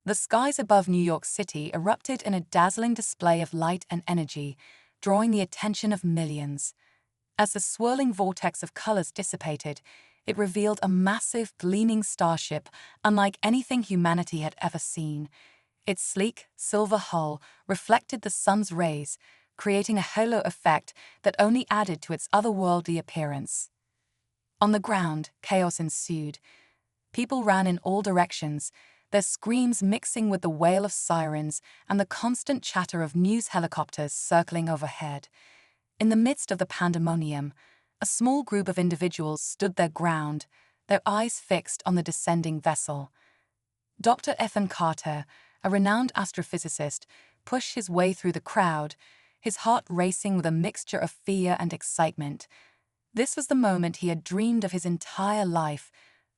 The skies above New York City erupted in a dazzling display of light and energy, drawing the attention of millions. As the swirling vortex of colors dissipated, it revealed a massive, gleaming starship unlike anything humanity had ever seen. Its sleek, silver hull reflected the sun's rays, creating a halo effect that only added to its otherworldly appearance. On the ground, chaos ensued. People ran in all directions, their screams mixing with the wail of sirens and the constant chatter of news helicopters circling overhead. In the midst of the pandemonium, a small group of individuals stood their ground, their eyes fixed on the descending vessel. Dr. Ethan Carter, a renowned astrophysicist, pushed his way through the crowd, his heart racing with a mixture of fear and excitement. This was the moment he had dreamed of his entire life,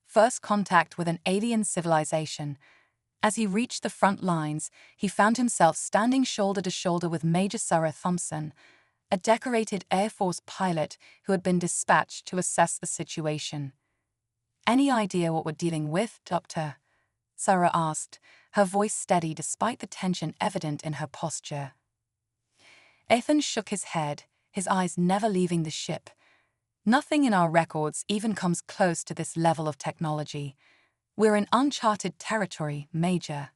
first contact with an alien civilization. As he reached the front lines, he found himself standing shoulder to shoulder with Major Sarah Thompson, a decorated Air Force pilot who had been dispatched to assess the situation. "Any idea what we're dealing with, Doctor?" Sarah asked, her voice steady despite the tension evident in her posture. Ethan shook his head, his eyes never leaving the ship. "Nothing in our records even comes close to this level of technology. We're in uncharted territory, Major."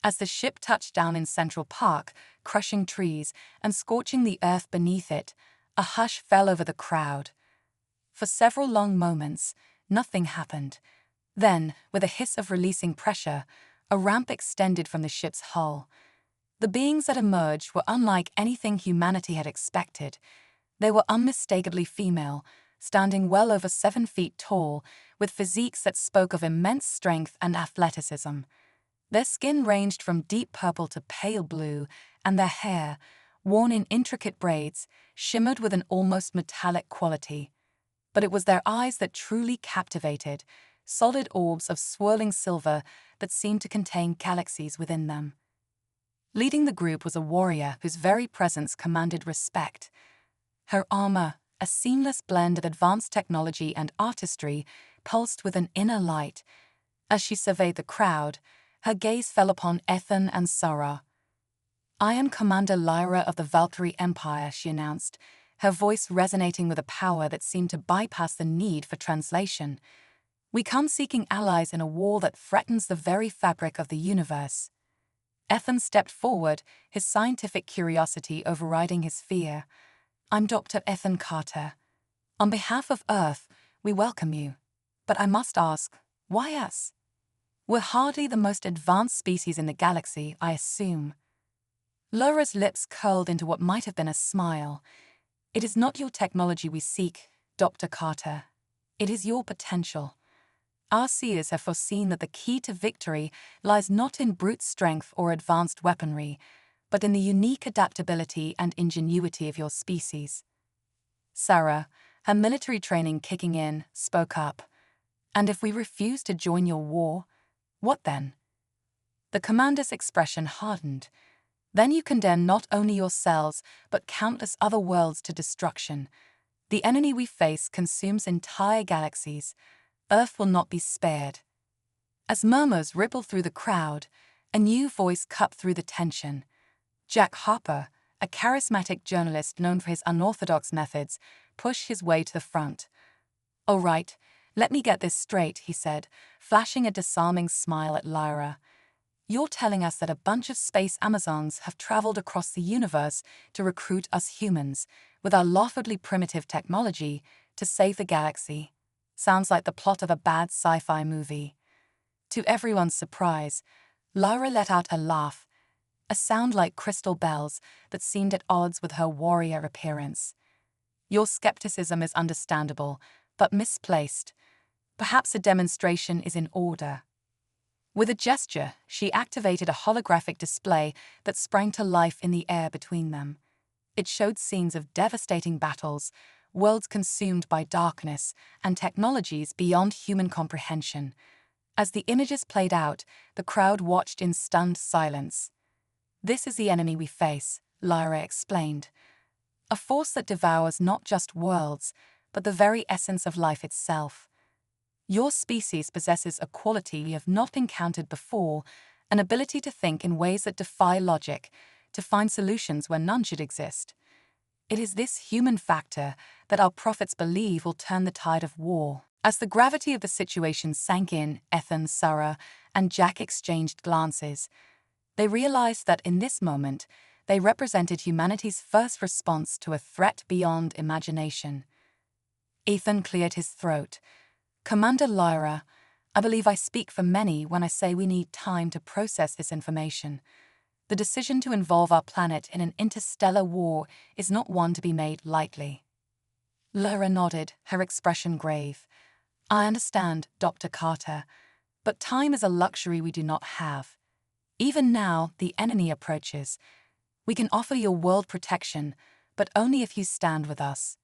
As the ship touched down in Central Park, crushing trees and scorching the earth beneath it, a hush fell over the crowd. For several long moments, nothing happened. Then, with a hiss of releasing pressure, a ramp extended from the ship's hull. The beings that emerged were unlike anything humanity had expected. They were unmistakably female, standing well over 7 feet tall, with physiques that spoke of immense strength and athleticism. Their skin ranged from deep purple to pale blue, and their hair, worn in intricate braids, shimmered with an almost metallic quality. But it was their eyes that truly captivated, solid orbs of swirling silver that seemed to contain galaxies within them. Leading the group was a warrior whose very presence commanded respect. Her armor, a seamless blend of advanced technology and artistry, pulsed with an inner light. As she surveyed the crowd, her gaze fell upon Ethan and Sarah. "I am Commander Lyra of the Valkyrie Empire," she announced, her voice resonating with a power that seemed to bypass the need for translation. "We come seeking allies in a war that threatens the very fabric of the universe." Ethan stepped forward, his scientific curiosity overriding his fear. "I'm Dr. Ethan Carter. On behalf of Earth, we welcome you. But I must ask, why us? We're hardly the most advanced species in the galaxy, I assume." Lyra's lips curled into what might have been a smile. "It is not your technology we seek, Dr. Carter. It is your potential. Our seers have foreseen that the key to victory lies not in brute strength or advanced weaponry, but in the unique adaptability and ingenuity of your species." Sarah, her military training kicking in, spoke up. "And if we refuse to join your war, what then?" The commander's expression hardened. "Then you condemn not only yourselves, but countless other worlds to destruction. The enemy we face consumes entire galaxies. Earth will not be spared." As murmurs rippled through the crowd, a new voice cut through the tension. Jack Harper, a charismatic journalist known for his unorthodox methods, pushed his way to the front. "All right, let me get this straight," he said, flashing a disarming smile at Lyra. "You're telling us that a bunch of space Amazons have traveled across the universe to recruit us humans, with our laughably primitive technology, to save the galaxy. Sounds like the plot of a bad sci-fi movie." To everyone's surprise, Lyra let out a laugh, a sound like crystal bells that seemed at odds with her warrior appearance. "Your skepticism is understandable, but misplaced. Perhaps a demonstration is in order." With a gesture, she activated a holographic display that sprang to life in the air between them. It showed scenes of devastating battles, worlds consumed by darkness, and technologies beyond human comprehension. As the images played out, the crowd watched in stunned silence. "This is the enemy we face," Lyra explained. "A force that devours not just worlds, but the very essence of life itself. Your species possesses a quality we have not encountered before, an ability to think in ways that defy logic, to find solutions where none should exist. It is this human factor that our prophets believe will turn the tide of war. As the gravity of the situation sank in, Ethan, Sarah, and Jack exchanged glances. They realized that in this moment, they represented humanity's first response to a threat beyond imagination. Ethan cleared his throat. "Commander Lyra, I believe I speak for many when I say we need time to process this information. The decision to involve our planet in an interstellar war is not one to be made lightly." Lyra nodded, her expression grave. "I understand, Dr. Carter, but time is a luxury we do not have. Even now, the enemy approaches. We can offer your world protection, but only if you stand with us."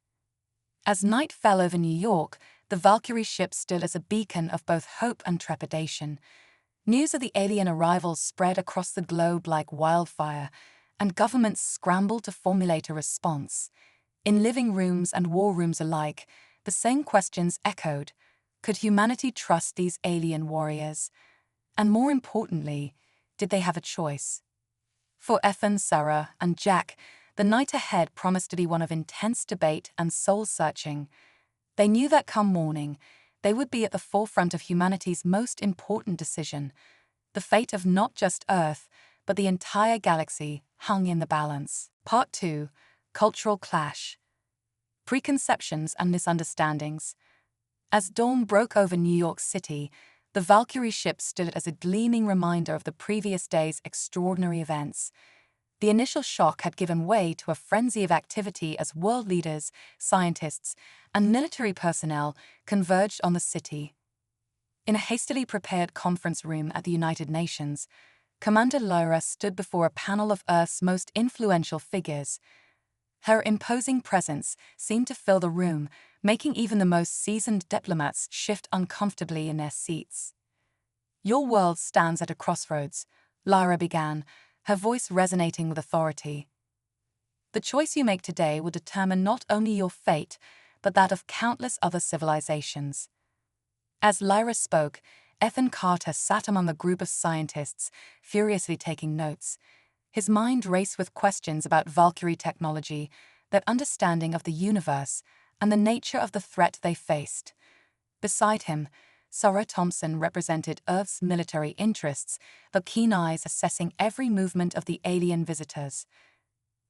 As night fell over New York, the Valkyrie ship stood as a beacon of both hope and trepidation. News of the alien arrivals spread across the globe like wildfire, and governments scrambled to formulate a response. In living rooms and war rooms alike, the same questions echoed. Could humanity trust these alien warriors? And more importantly, did they have a choice? For Ethan, Sarah, and Jack, the night ahead promised to be one of intense debate and soul-searching. They knew that come morning, they would be at the forefront of humanity's most important decision. The fate of not just Earth, but the entire galaxy hung in the balance. Part 2. Cultural Clash. Preconceptions and Misunderstandings. As dawn broke over New York City, the Valkyrie ship stood as a gleaming reminder of the previous day's extraordinary events. The initial shock had given way to a frenzy of activity as world leaders, scientists, and military personnel converged on the city. In a hastily prepared conference room at the United Nations, Commander Lyra stood before a panel of Earth's most influential figures. Her imposing presence seemed to fill the room, making even the most seasoned diplomats shift uncomfortably in their seats. "Your world stands at a crossroads," Lyra began, her voice resonating with authority. "The choice you make today will determine not only your fate, but that of countless other civilizations." As Lyra spoke, Ethan Carter sat among a group of scientists, furiously taking notes. His mind raced with questions about Valkyrie technology, their understanding of the universe, and the nature of the threat they faced. Beside him, Sarah Thompson represented Earth's military interests, her keen eyes assessing every movement of the alien visitors.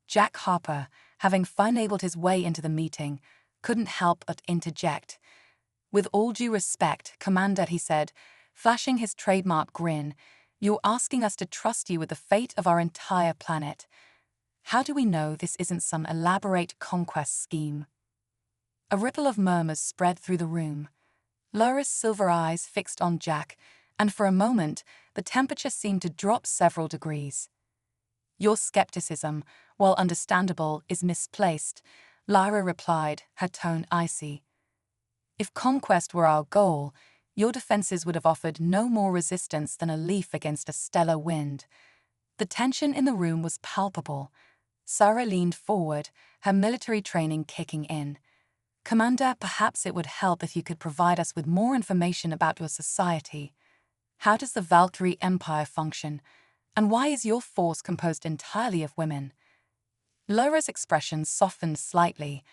Jack Harper, having finagled his way into the meeting, couldn't help but interject. "With all due respect, Commander," he said, flashing his trademark grin, "you're asking us to trust you with the fate of our entire planet. How do we know this isn't some elaborate conquest scheme?" A ripple of murmurs spread through the room. Lyra's silver eyes fixed on Jack, and for a moment, the temperature seemed to drop several degrees. "Your skepticism, while understandable, is misplaced," Lyra replied, her tone icy. "If conquest were our goal, your defenses would have offered no more resistance than a leaf against a stellar wind." The tension in the room was palpable. Sarah leaned forward, her military training kicking in. "Commander, perhaps it would help if you could provide us with more information about your society. How does the Valkyrie Empire function? And why is your force composed entirely of women?" Lyra's expression softened slightly.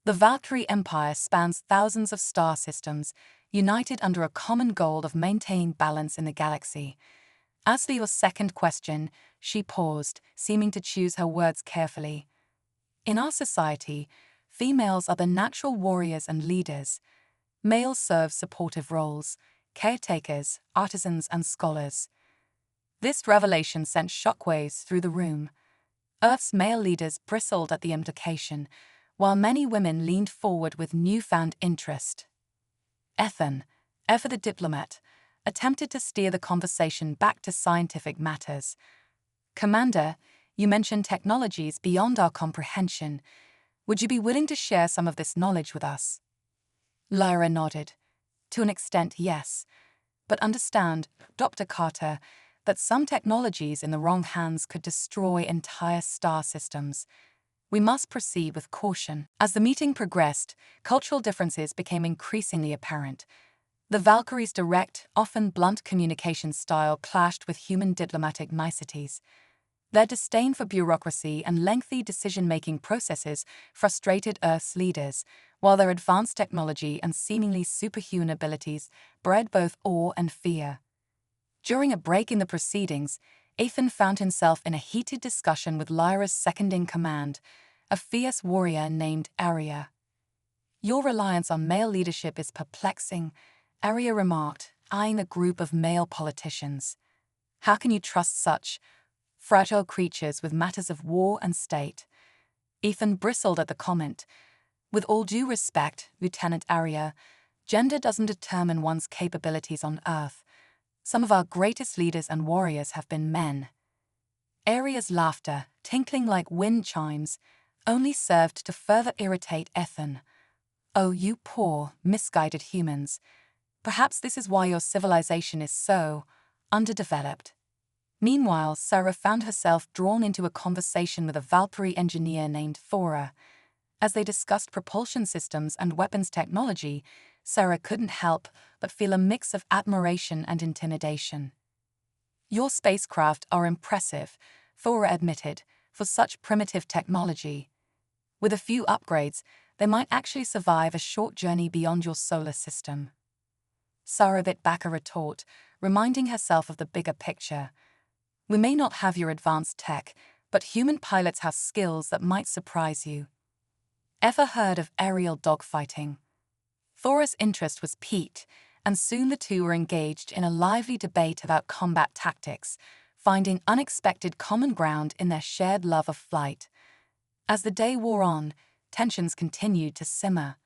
"The Valkyrie Empire spans thousands of star systems, united under a common goal of maintaining balance in the galaxy. As for your second question," she paused, seeming to choose her words carefully. "In our society, females are the natural warriors and leaders. Males serve supportive roles, caretakers, artisans, and scholars." This revelation sent shockwaves through the room. Earth's male leaders bristled at the implication, while many women leaned forward with newfound interest. Ethan, ever the diplomat, attempted to steer the conversation back to scientific matters. "Commander, you mentioned technologies beyond our comprehension. Would you be willing to share some of this knowledge with us?" Lyra nodded. "To an extent, yes. But understand, Dr. Carter, that some technologies in the wrong hands could destroy entire star systems. We must proceed with caution." As the meeting progressed, cultural differences became increasingly apparent. The Valkyries' direct, often blunt communication style clashed with human diplomatic niceties. Their disdain for bureaucracy and lengthy decision-making processes frustrated Earth's leaders, while their advanced technology and seemingly superhuman abilities bred both awe and fear. During a break in the proceedings, Ethan found himself in a heated discussion with Lyra's second-in-command, a fierce warrior named Aria. "Your reliance on male leadership is perplexing," Aria remarked, eyeing the group of male politicians. "How can you trust such fragile creatures with matters of war and state?" Ethan bristled at the comment. "With all due respect, Lieutenant Aria, gender doesn't determine one's capabilities on Earth. Some of our greatest leaders and warriors have been men." Aria's laughter, tinkling like wind chimes, only served to further irritate Ethan. "Oh, you poor, misguided humans. Perhaps this is why your civilization is so underdeveloped." Meanwhile, Sarah found herself drawn into a conversation with a Valkyrie engineer named Thora. As they discussed propulsion systems and weapons technology, Sarah couldn't help but feel a mix of admiration and intimidation. "Your spacecraft are impressive," Thora admitted, "for such primitive technology. With a few upgrades, they might actually survive a short journey beyond your solar system." Sarah bit back a retort, reminding herself of the bigger picture. "We may not have your advanced tech, but human pilots have skills that might surprise you. Ever heard of aerial dogfighting?" Thora's interest was piqued, and soon the two were engaged in a lively debate about combat tactics, finding unexpected common ground in their shared love of flight. As the day wore on, tensions continued to simmer.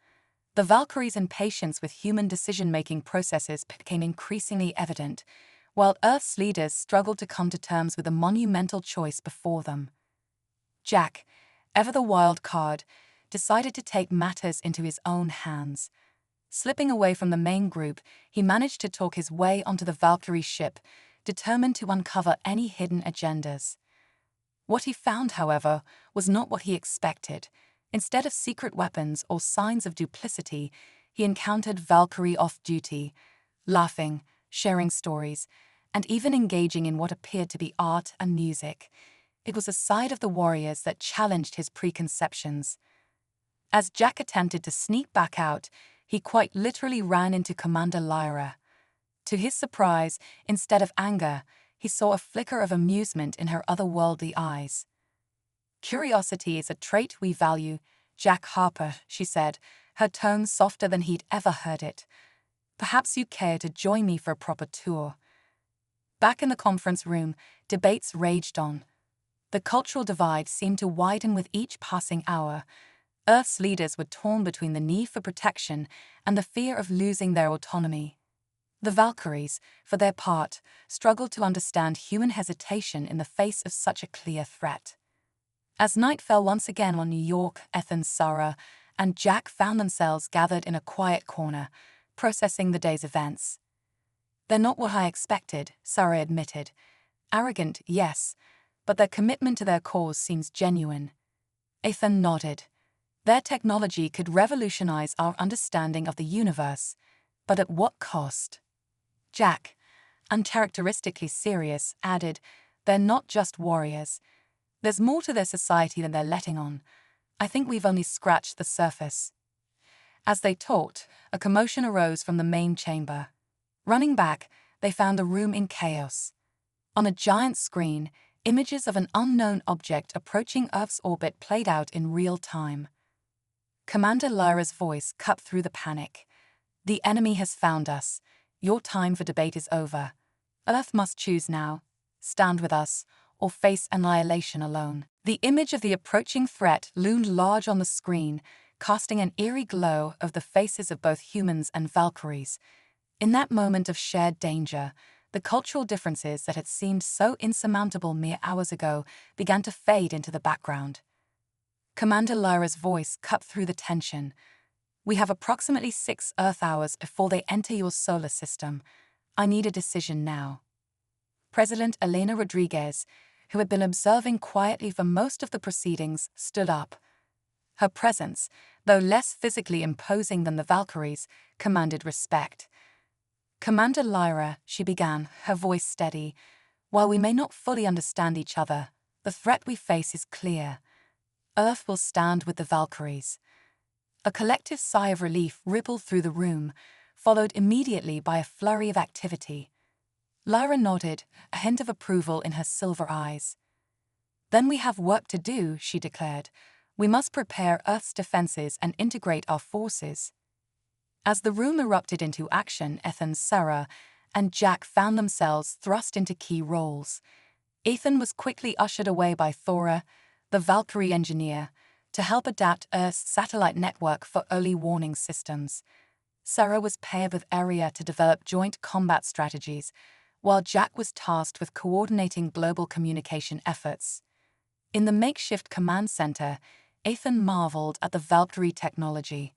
The Valkyries' impatience with human decision-making processes became increasingly evident, while Earth's leaders struggled to come to terms with the monumental choice before them. Jack, ever the wild card, decided to take matters into his own hands. Slipping away from the main group, he managed to talk his way onto the Valkyrie ship, determined to uncover any hidden agendas. What he found, however, was not what he expected. Instead of secret weapons or signs of duplicity, he encountered Valkyrie off-duty, laughing, sharing stories, and even engaging in what appeared to be art and music. It was a side of the warriors that challenged his preconceptions. As Jack attempted to sneak back out, he quite literally ran into Commander Lyra. To his surprise, instead of anger, he saw a flicker of amusement in her otherworldly eyes. "Curiosity is a trait we value, Jack Harper," she said, her tone softer than he'd ever heard it. "Perhaps you care to join me for a proper tour." Back in the conference room, debates raged on. The cultural divide seemed to widen with each passing hour. Earth's leaders were torn between the need for protection and the fear of losing their autonomy. The Valkyries, for their part, struggled to understand human hesitation in the face of such a clear threat. As night fell once again on New York, Ethan, Sarah, and Jack found themselves gathered in a quiet corner, processing the day's events. "They're not what I expected," Sarah admitted. "Arrogant, yes, but their commitment to their cause seems genuine." Ethan nodded. "Their technology could revolutionize our understanding of the universe, but at what cost?" Jack, uncharacteristically serious, added, "They're not just warriors. There's more to their society than they're letting on. I think we've only scratched the surface." As they talked, a commotion arose from the main chamber. Running back, they found the room in chaos. On a giant screen, images of an unknown object approaching Earth's orbit played out in real time. Commander Lyra's voice cut through the panic. "The enemy has found us. Your time for debate is over. Earth must choose now. Stand with us, or face annihilation alone." The image of the approaching threat loomed large on the screen, casting an eerie glow over the faces of both humans and Valkyries. In that moment of shared danger, the cultural differences that had seemed so insurmountable mere hours ago began to fade into the background. Commander Lyra's voice cut through the tension. "We have approximately 6 Earth hours before they enter your solar system. I need a decision now." President Elena Rodriguez, who had been observing quietly for most of the proceedings, stood up. Her presence, though less physically imposing than the Valkyries, commanded respect. Commander Lyra, she began, her voice steady. While we may not fully understand each other, the threat we face is clear. Earth will stand with the Valkyries. A collective sigh of relief rippled through the room, followed immediately by a flurry of activity. Lyra nodded, a hint of approval in her silver eyes. Then we have work to do, she declared. We must prepare Earth's defenses and integrate our forces. As the room erupted into action, Ethan, Sarah, and Jack found themselves thrust into key roles. Ethan was quickly ushered away by Thora, the Valkyrie engineer, to help adapt Earth's satellite network for early warning systems. Sarah was paired with Aria to develop joint combat strategies, while Jack was tasked with coordinating global communication efforts. In the makeshift command center, Ethan marveled at the Valkyrie technology.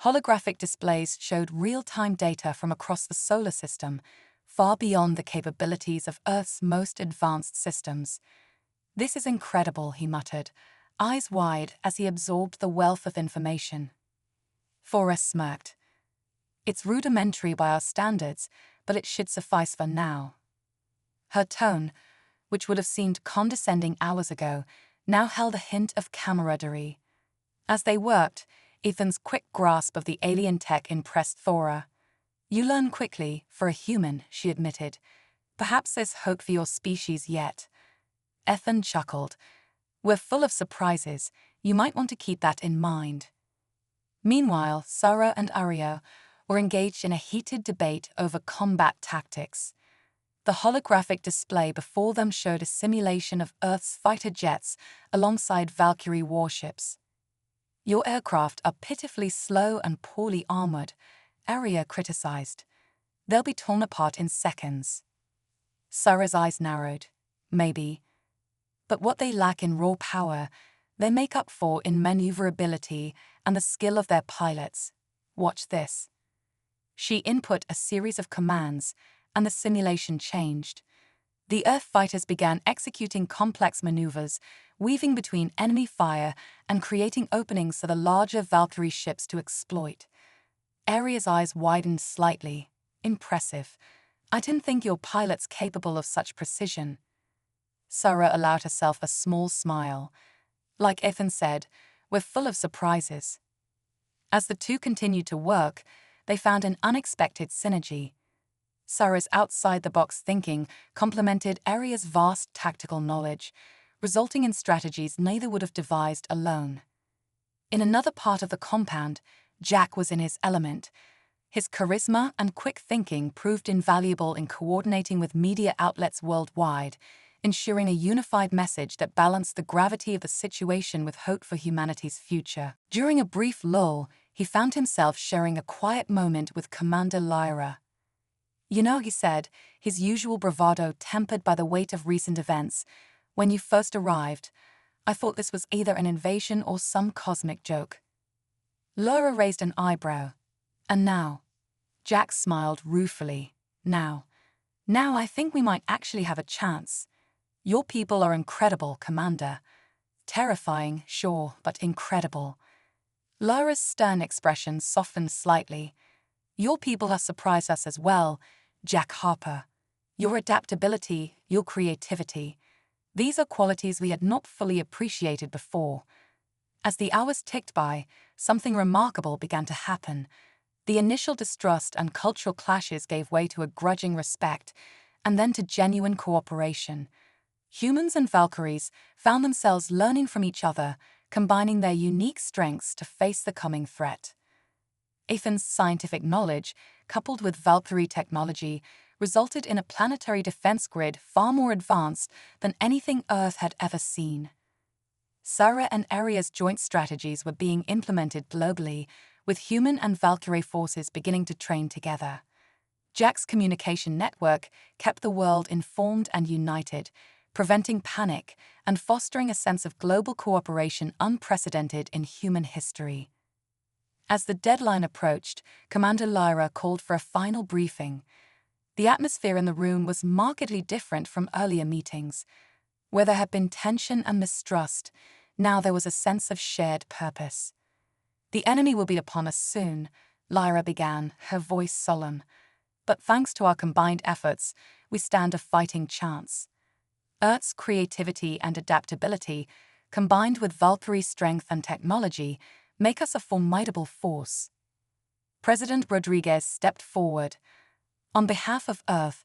Holographic displays showed real-time data from across the solar system, far beyond the capabilities of Earth's most advanced systems. "This is incredible," he muttered, eyes wide as he absorbed the wealth of information. Thora smirked. "It's rudimentary by our standards, but it should suffice for now." Her tone, which would have seemed condescending hours ago, now held a hint of camaraderie. As they worked, Ethan's quick grasp of the alien tech impressed Thora. "You learn quickly, for a human," she admitted. "Perhaps there's hope for your species yet." Ethan chuckled. "We're full of surprises. You might want to keep that in mind." Meanwhile, Sarah and Aria were engaged in a heated debate over combat tactics. The holographic display before them showed a simulation of Earth's fighter jets alongside Valkyrie warships. "Your aircraft are pitifully slow and poorly armored," Aria criticized. "They'll be torn apart in seconds." Sarah's eyes narrowed. "Maybe. But what they lack in raw power, they make up for in maneuverability and the skill of their pilots. Watch this." She input a series of commands, and the simulation changed. The Earth fighters began executing complex maneuvers, weaving between enemy fire and creating openings for the larger Valkyrie ships to exploit. Aria's eyes widened slightly. "Impressive. I didn't think your pilot's capable of such precision." Sarah allowed herself a small smile. "Like Ethan said, we're full of surprises." As the two continued to work, they found an unexpected synergy. Sarah's outside-the-box thinking complemented Aria's vast tactical knowledge, resulting in strategies neither would have devised alone. In another part of the compound, Jack was in his element. His charisma and quick thinking proved invaluable in coordinating with media outlets worldwide, ensuring a unified message that balanced the gravity of the situation with hope for humanity's future. During a brief lull, he found himself sharing a quiet moment with Commander Lyra. "You know," he said, his usual bravado tempered by the weight of recent events, "when you first arrived, I thought this was either an invasion or some cosmic joke." Lyra raised an eyebrow. "And now?" Jack smiled ruefully. Now I think we might actually have a chance. Your people are incredible, Commander. Terrifying, sure, but incredible." Lyra's stern expression softened slightly. "Your people have surprised us as well, Jack Harper. Your adaptability, your creativity. These are qualities we had not fully appreciated before." As the hours ticked by, something remarkable began to happen. The initial distrust and cultural clashes gave way to a grudging respect, and then to genuine cooperation. Humans and Valkyries found themselves learning from each other, combining their unique strengths to face the coming threat. Ethan's scientific knowledge, coupled with Valkyrie technology, resulted in a planetary defense grid far more advanced than anything Earth had ever seen. Sarah and Aria's joint strategies were being implemented globally, with human and Valkyrie forces beginning to train together. Jack's communication network kept the world informed and united, preventing panic and fostering a sense of global cooperation unprecedented in human history. As the deadline approached, Commander Lyra called for a final briefing. The atmosphere in the room was markedly different from earlier meetings. Where there had been tension and mistrust, now there was a sense of shared purpose. "The enemy will be upon us soon," Lyra began, her voice solemn. But thanks to our combined efforts, we stand a fighting chance. Earth's creativity and adaptability, combined with Valkyrie's strength and technology, make us a formidable force. President Rodriguez stepped forward. On behalf of Earth,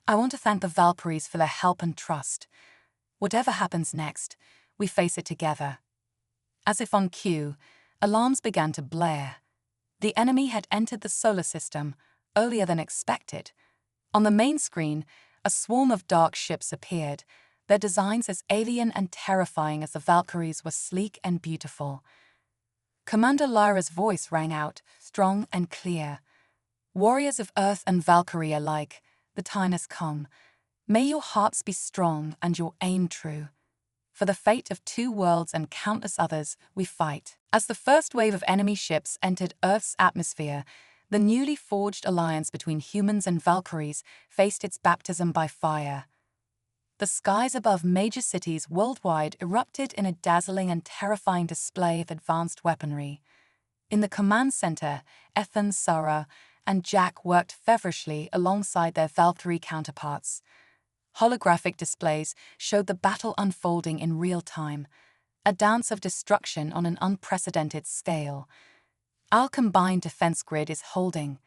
I want to thank the Valkyries for their help and trust. Whatever happens next, we face it together. As if on cue, alarms began to blare. The enemy had entered the solar system earlier than expected. On the main screen, a swarm of dark ships appeared, their designs as alien and terrifying as the Valkyries were sleek and beautiful. Commander Lyra's voice rang out, strong and clear. Warriors of Earth and Valkyrie alike, the time has come. May your hearts be strong and your aim true. For the fate of 2 worlds and countless others, we fight. As the first wave of enemy ships entered Earth's atmosphere, the newly forged alliance between humans and Valkyries faced its baptism by fire. The skies above major cities worldwide erupted in a dazzling and terrifying display of advanced weaponry. In the command center, Ethan, Sarah, and Jack worked feverishly alongside their Valkyrie counterparts. Holographic displays showed the battle unfolding in real time, a dance of destruction on an unprecedented scale. Our combined defense grid is holding,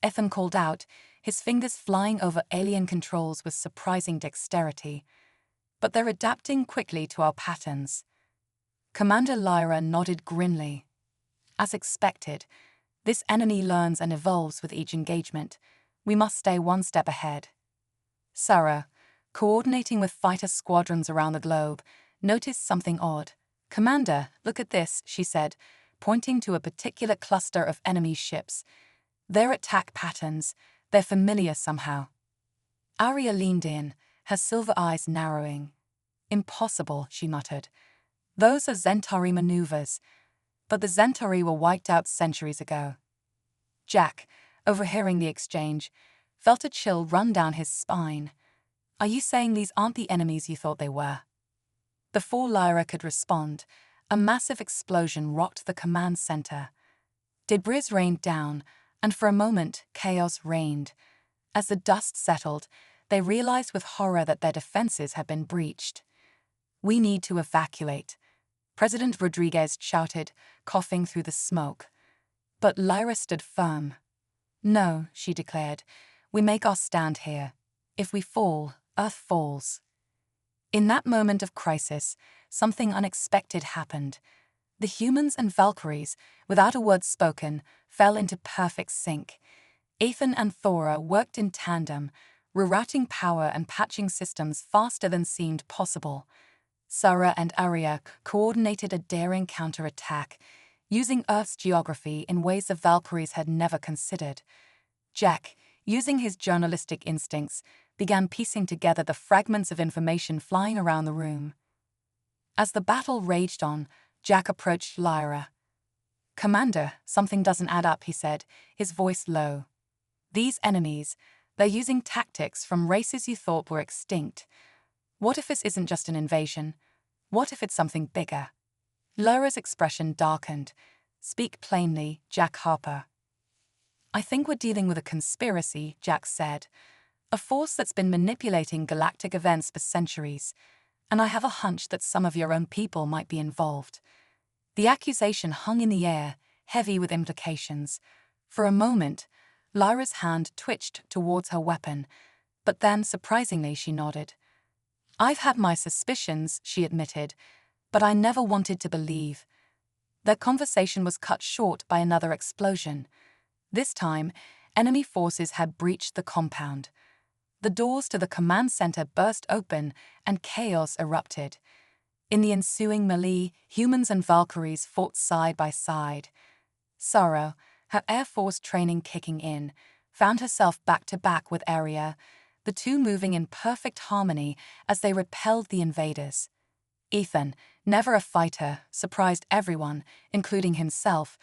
Ethan called out, his fingers flying over alien controls with surprising dexterity. But they're adapting quickly to our patterns. Commander Lyra nodded grimly. As expected, this enemy learns and evolves with each engagement. We must stay one step ahead. Sarah, coordinating with fighter squadrons around the globe, noticed something odd. "Commander, look at this," she said, pointing to a particular cluster of enemy ships. "Their attack patterns, they're familiar somehow." Arya leaned in, her silver eyes narrowing. "Impossible," she muttered. "Those are Centauri maneuvers." But the Centauri were wiped out centuries ago. Jack, overhearing the exchange, felt a chill run down his spine. "Are you saying these aren't the enemies you thought they were?" Before Lyra could respond, a massive explosion rocked the command center. Debris rained down, and for a moment, chaos reigned. As the dust settled, they realized with horror that their defenses had been breached. "We need to evacuate," President Rodriguez shouted, coughing through the smoke. But Lyra stood firm. "No," she declared, "we make our stand here. If we fall, Earth falls." In that moment of crisis, something unexpected happened. The humans and Valkyries, without a word spoken, fell into perfect sync. Ethan and Thora worked in tandem, rerouting power and patching systems faster than seemed possible. Sarah and Arya coordinated a daring counterattack, using Earth's geography in ways the Valkyries had never considered. Jack, using his journalistic instincts, began piecing together the fragments of information flying around the room. As the battle raged on, Jack approached Lyra. "Commander, something doesn't add up," he said, his voice low. "These enemies, they're using tactics from races you thought were extinct. What if this isn't just an invasion? What if it's something bigger?" Lyra's expression darkened. "Speak plainly, Jack Harper." "I think we're dealing with a conspiracy," Jack said. "A force that's been manipulating galactic events for centuries. And I have a hunch that some of your own people might be involved." The accusation hung in the air, heavy with implications. For a moment, Lyra's hand twitched towards her weapon, but then, surprisingly, she nodded. "I've had my suspicions," she admitted, "but I never wanted to believe." Their conversation was cut short by another explosion. This time, enemy forces had breached the compound. The doors to the command center burst open and chaos erupted. In the ensuing melee, humans and Valkyries fought side by side. Sarah, her Air Force training kicking in, found herself back-to-back with Arya, the two moving in perfect harmony as they repelled the invaders. Ethan, never a fighter, surprised everyone, including himself,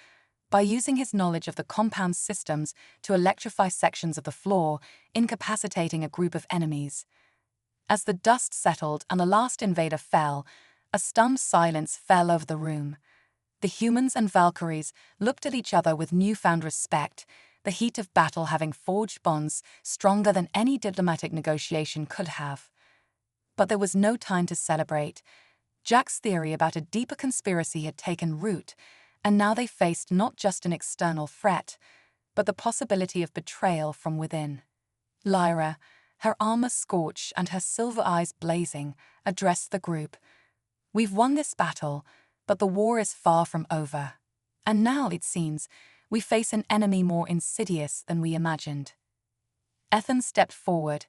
by using his knowledge of the compound's systems to electrify sections of the floor, incapacitating a group of enemies. As the dust settled and the last invader fell, a stunned silence fell over the room. The humans and Valkyries looked at each other with newfound respect, the heat of battle having forged bonds stronger than any diplomatic negotiation could have. But there was no time to celebrate. Jack's theory about a deeper conspiracy had taken root, and now they faced not just an external threat, but the possibility of betrayal from within. Lyra, her armor scorched and her silver eyes blazing, addressed the group. "We've won this battle, but the war is far from over. And now, it seems, we face an enemy more insidious than we imagined." Ethan stepped forward.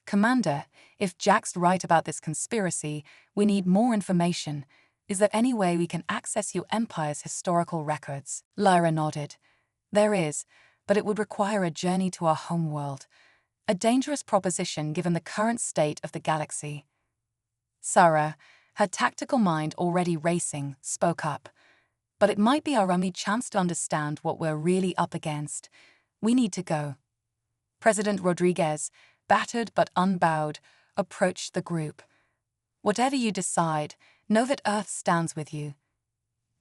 "Commander, if Jack's right about this conspiracy, we need more information. Is there any way we can access your Empire's historical records?" Lyra nodded. "There is, but it would require a journey to our homeworld. A dangerous proposition given the current state of the galaxy." Sarah, her tactical mind already racing, spoke up. "But it might be our only chance to understand what we're really up against. We need to go." President Rodriguez, battered but unbowed, approached the group. "Whatever you decide, know that Earth stands with you.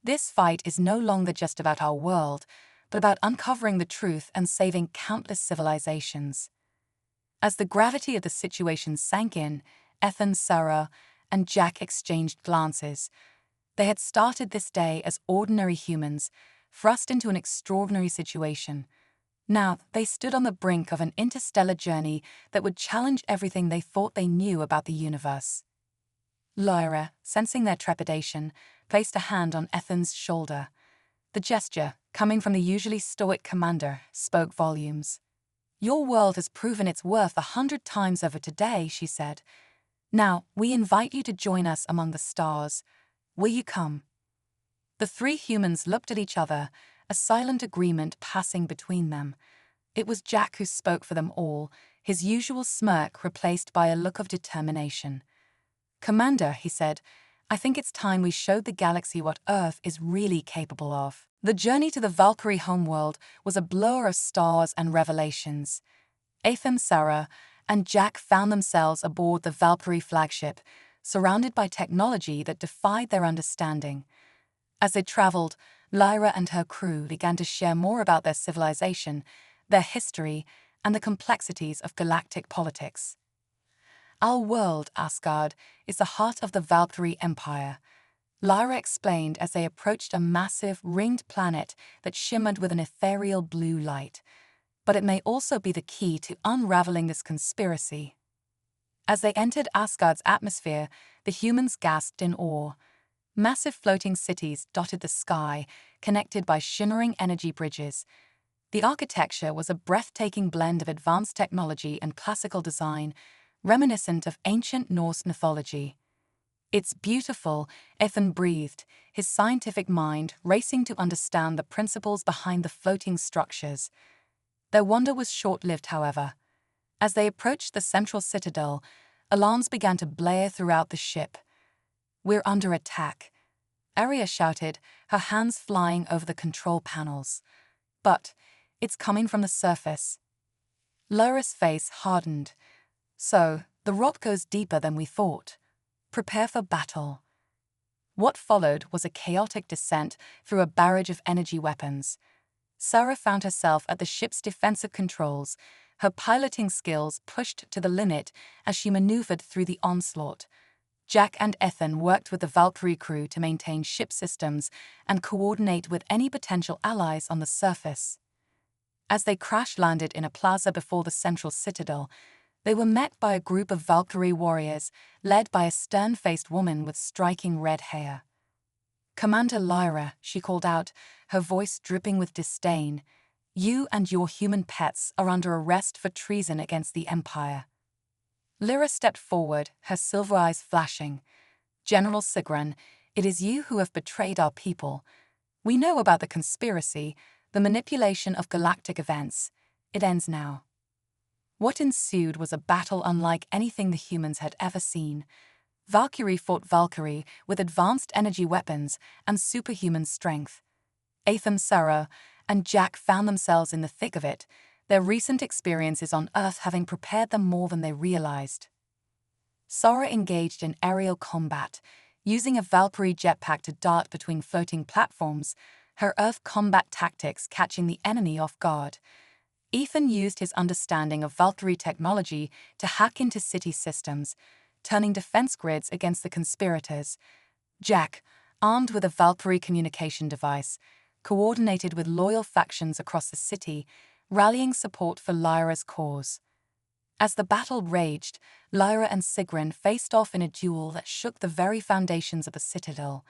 This fight is no longer just about our world, but about uncovering the truth and saving countless civilizations." As the gravity of the situation sank in, Ethan, Sarah, and Jack exchanged glances. They had started this day as ordinary humans, thrust into an extraordinary situation. Now they stood on the brink of an interstellar journey that would challenge everything they thought they knew about the universe. Lyra, sensing their trepidation, placed a hand on Ethan's shoulder. The gesture, coming from the usually stoic commander, spoke volumes. "Your world has proven its worth 100 times over today," she said. "Now, we invite you to join us among the stars. Will you come?" The three humans looked at each other, a silent agreement passing between them. It was Jack who spoke for them all, his usual smirk replaced by a look of determination. "Commander," he said, "I think it's time we showed the galaxy what Earth is really capable of." The journey to the Valkyrie homeworld was a blur of stars and revelations. Ethan, Sarah, and Jack found themselves aboard the Valkyrie flagship, surrounded by technology that defied their understanding. As they traveled, Lyra and her crew began to share more about their civilization, their history, and the complexities of galactic politics. "Our world, Asgard, is the heart of the Valkyrie Empire," Lyra explained as they approached a massive, ringed planet that shimmered with an ethereal blue light. "But it may also be the key to unraveling this conspiracy." As they entered Asgard's atmosphere, the humans gasped in awe. Massive floating cities dotted the sky, connected by shimmering energy bridges. The architecture was a breathtaking blend of advanced technology and classical design, reminiscent of ancient Norse mythology. "It's beautiful," Ethan breathed, his scientific mind racing to understand the principles behind the floating structures. Their wonder was short-lived, however. As they approached the central citadel, alarms began to blare throughout the ship. "We're under attack," Arya shouted, her hands flying over the control panels. "But it's coming from the surface." Lyra's face hardened. "So, the rot goes deeper than we thought. Prepare for battle." What followed was a chaotic descent through a barrage of energy weapons. Sarah found herself at the ship's defensive controls, her piloting skills pushed to the limit as she maneuvered through the onslaught. Jack and Ethan worked with the Valkyrie crew to maintain ship systems and coordinate with any potential allies on the surface. As they crash-landed in a plaza before the central citadel, they were met by a group of Valkyrie warriors, led by a stern-faced woman with striking red hair. "Commander Lyra," she called out, her voice dripping with disdain, "you and your human pets are under arrest for treason against the Empire." Lyra stepped forward, her silver eyes flashing. "General Sigran, it is you who have betrayed our people. We know about the conspiracy, the manipulation of galactic events. It ends now." What ensued was a battle unlike anything the humans had ever seen. Valkyrie fought Valkyrie with advanced energy weapons and superhuman strength. Ethan, Sarah, and Jack found themselves in the thick of it, their recent experiences on Earth having prepared them more than they realized. Sarah engaged in aerial combat, using a Valkyrie jetpack to dart between floating platforms, her Earth combat tactics catching the enemy off guard. Ethan used his understanding of Valkyrie technology to hack into city systems, turning defense grids against the conspirators. Jack, armed with a Valkyrie communication device, coordinated with loyal factions across the city, rallying support for Lyra's cause. As the battle raged, Lyra and Sigrun faced off in a duel that shook the very foundations of the citadel.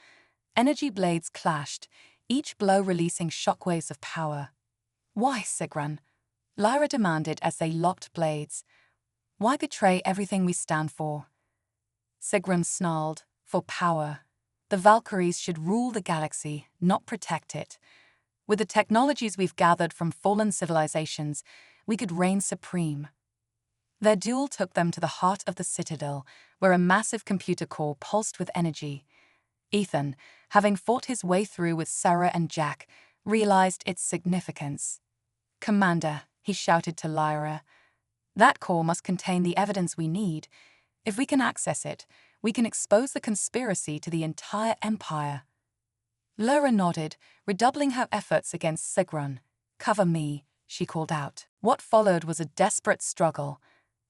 Energy blades clashed, each blow releasing shockwaves of power. "Why, Sigrun?" Lyra demanded as they locked blades. "Why betray everything we stand for?" Sigrun snarled, "For power. The Valkyries should rule the galaxy, not protect it. With the technologies we've gathered from fallen civilizations, we could reign supreme." Their duel took them to the heart of the citadel, where a massive computer core pulsed with energy. Ethan, having fought his way through with Sarah and Jack, realized its significance. "Commander," he shouted to Lyra, "that core must contain the evidence we need. If we can access it, we can expose the conspiracy to the entire Empire." Lyra nodded, redoubling her efforts against Sigrun. "Cover me," she called out. What followed was a desperate struggle.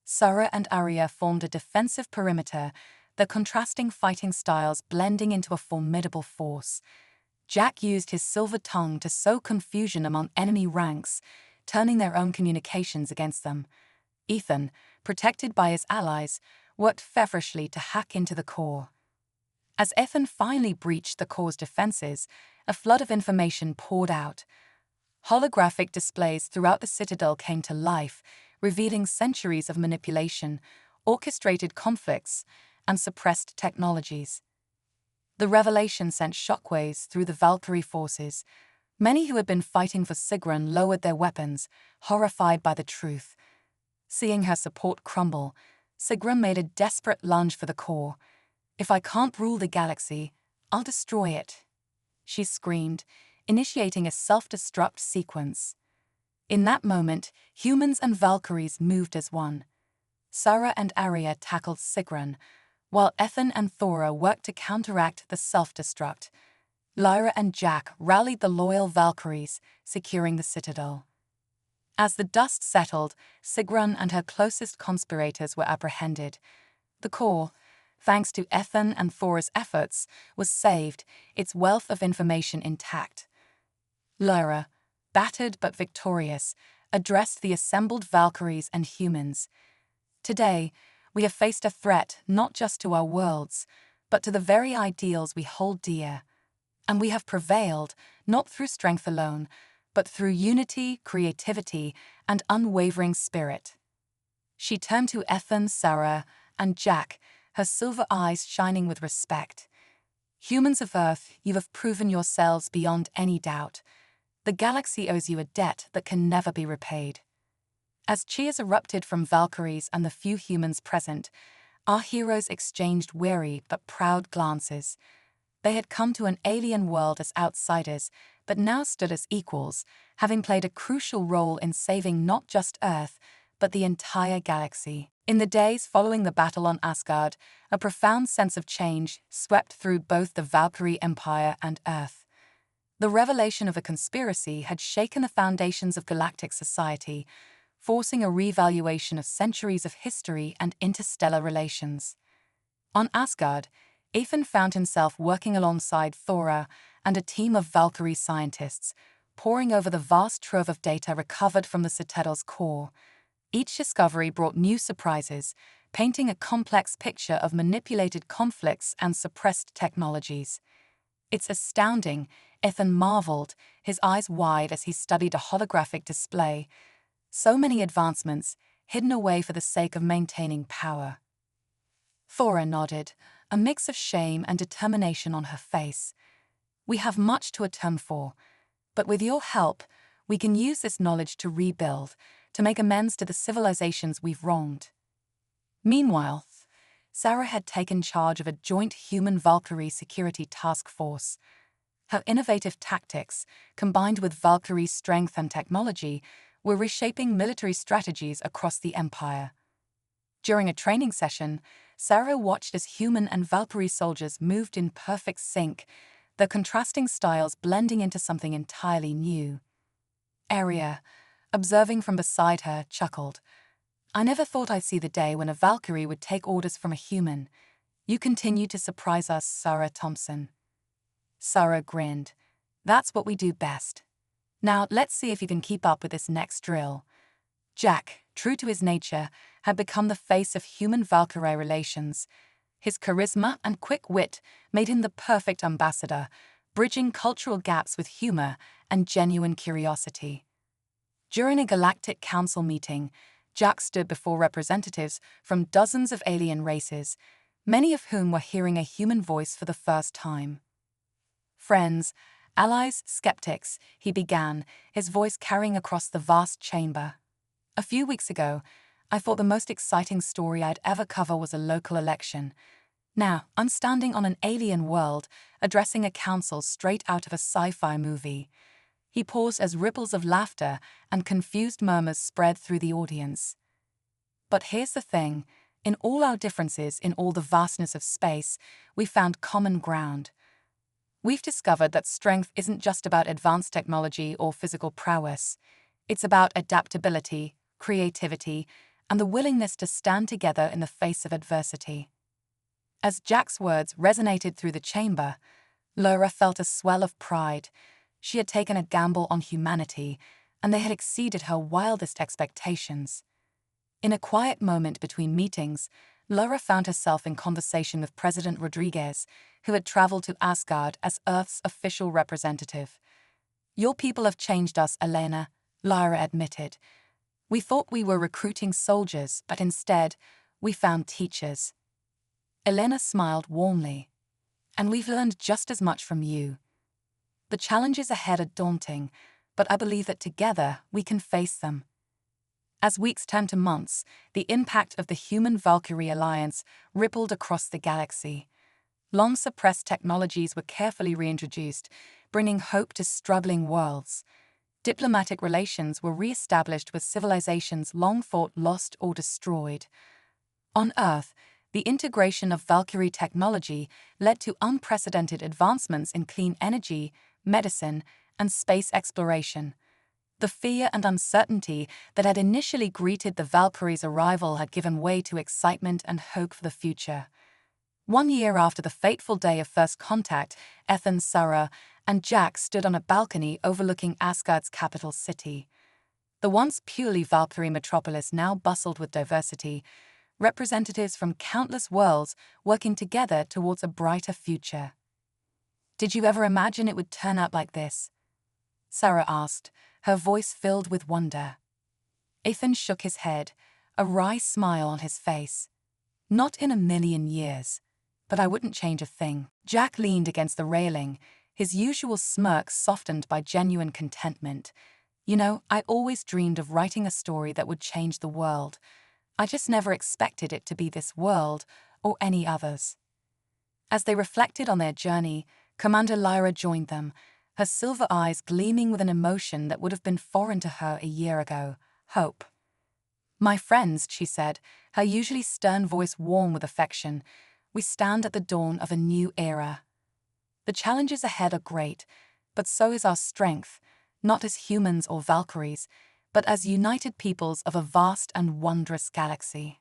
Sarah and Arya formed a defensive perimeter, their contrasting fighting styles blending into a formidable force. Jack used his silver tongue to sow confusion among enemy ranks, turning their own communications against them. Ethan, protected by his allies, worked feverishly to hack into the core. As Ethan finally breached the core's defenses, a flood of information poured out. Holographic displays throughout the citadel came to life, revealing centuries of manipulation, orchestrated conflicts, and suppressed technologies. The revelation sent shockwaves through the Valkyrie forces. Many who had been fighting for Sigrun lowered their weapons, horrified by the truth. Seeing her support crumble, Sigrun made a desperate lunge for the core. "If I can't rule the galaxy, I'll destroy it," she screamed, initiating a self-destruct sequence. In that moment, humans and Valkyries moved as one. Sarah and Arya tackled Sigrun, while Ethan and Thora worked to counteract the self-destruct. Lyra and Jack rallied the loyal Valkyries, securing the citadel. As the dust settled, Sigrun and her closest conspirators were apprehended. The core, thanks to Ethan and Thora's efforts, was saved, its wealth of information intact. Lyra, battered but victorious, addressed the assembled Valkyries and humans. "Today, we have faced a threat not just to our worlds, but to the very ideals we hold dear. And we have prevailed, not through strength alone, but through unity, creativity, and unwavering spirit." She turned to Ethan, Sarah, and Jack, her silver eyes shining with respect. "Humans of Earth, you have proven yourselves beyond any doubt. The galaxy owes you a debt that can never be repaid." As cheers erupted from Valkyries and the few humans present, our heroes exchanged wary but proud glances. They had come to an alien world as outsiders, but now stood as equals, having played a crucial role in saving not just Earth, but the entire galaxy. In the days following the battle on Asgard, a profound sense of change swept through both the Valkyrie Empire and Earth. The revelation of a conspiracy had shaken the foundations of galactic society, forcing a reevaluation of centuries of history and interstellar relations. On Asgard, Ethan found himself working alongside Thora and a team of Valkyrie scientists, poring over the vast trove of data recovered from the Citadel's core. Each discovery brought new surprises, painting a complex picture of manipulated conflicts and suppressed technologies. "It's astounding," Ethan marveled, his eyes wide as he studied a holographic display. "So many advancements, hidden away for the sake of maintaining power." Thora nodded, a mix of shame and determination on her face. "We have much to atone for, but with your help, we can use this knowledge to rebuild, to make amends to the civilizations we've wronged." Meanwhile, Sarah had taken charge of a joint human-Valkyrie security task force. Her innovative tactics, combined with Valkyrie's strength and technology, were reshaping military strategies across the Empire. During a training session, Sarah watched as human and Valkyrie soldiers moved in perfect sync, their contrasting styles blending into something entirely new. Arya, observing from beside her, chuckled. I never thought I'd see the day when a Valkyrie would take orders from a human. You continue to surprise us, Sarah Thompson. Sarah grinned. That's what we do best. Now, let's see if you can keep up with this next drill. Jack, true to his nature, had become the face of human-Valkyrie relations. His charisma and quick wit made him the perfect ambassador, bridging cultural gaps with humor and genuine curiosity. During a Galactic Council meeting, Jack stood before representatives from dozens of alien races, many of whom were hearing a human voice for the first time. Friends, allies, skeptics, he began, his voice carrying across the vast chamber. A few weeks ago, I thought the most exciting story I'd ever cover was a local election. Now, I'm standing on an alien world, addressing a council straight out of a sci-fi movie. He paused as ripples of laughter and confused murmurs spread through the audience. But here's the thing, in all our differences, in all the vastness of space, we found common ground. We've discovered that strength isn't just about advanced technology or physical prowess. It's about adaptability, creativity, and the willingness to stand together in the face of adversity. As Jack's words resonated through the chamber, Laura felt a swell of pride. She had taken a gamble on humanity, and they had exceeded her wildest expectations. In a quiet moment between meetings, Laura found herself in conversation with President Rodriguez, who had traveled to Asgard as Earth's official representative. Your people have changed us, Elena, Lyra admitted. We thought we were recruiting soldiers, but instead, we found teachers. Elena smiled warmly. And we've learned just as much from you. The challenges ahead are daunting, but I believe that together we can face them. As weeks turned to months, the impact of the Human-Valkyrie alliance rippled across the galaxy. Long-suppressed technologies were carefully reintroduced, bringing hope to struggling worlds. Diplomatic relations were re-established with civilizations long thought lost or destroyed. On Earth, the integration of Valkyrie technology led to unprecedented advancements in clean energy, medicine, and space exploration. The fear and uncertainty that had initially greeted the Valkyrie's arrival had given way to excitement and hope for the future. 1 year after the fateful day of first contact, Ethan, Sarah, and Jack stood on a balcony overlooking Asgard's capital city. The once purely Valkyrie metropolis now bustled with diversity, representatives from countless worlds working together towards a brighter future. Did you ever imagine it would turn out like this? Sarah asked, her voice filled with wonder. Ethan shook his head, a wry smile on his face. Not in a million years, but I wouldn't change a thing. Jack leaned against the railing, his usual smirk softened by genuine contentment. You know, I always dreamed of writing a story that would change the world. I just never expected it to be this world or any others. As they reflected on their journey, Commander Lyra joined them, her silver eyes gleaming with an emotion that would have been foreign to her a year ago, hope. My friends, she said, her usually stern voice warm with affection, we stand at the dawn of a new era. The challenges ahead are great, but so is our strength, not as humans or Valkyries, but as united peoples of a vast and wondrous galaxy.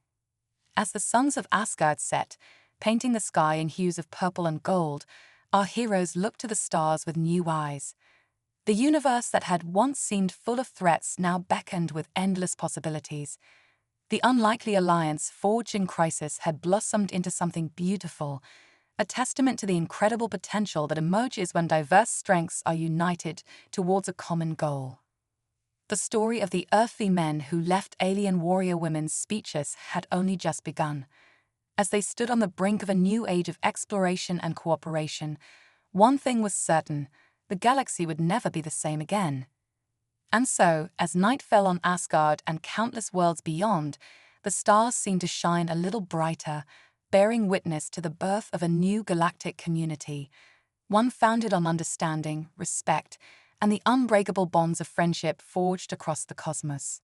As the suns of Asgard set, painting the sky in hues of purple and gold, our heroes looked to the stars with new eyes. The universe that had once seemed full of threats now beckoned with endless possibilities. The unlikely alliance forged in crisis had blossomed into something beautiful, a testament to the incredible potential that emerges when diverse strengths are united towards a common goal. The story of the earthly men who left alien warrior women speechless had only just begun. As they stood on the brink of a new age of exploration and cooperation, one thing was certain: the galaxy would never be the same again. And so, as night fell on Asgard and countless worlds beyond, the stars seemed to shine a little brighter, bearing witness to the birth of a new galactic community, one founded on understanding, respect, and the unbreakable bonds of friendship forged across the cosmos.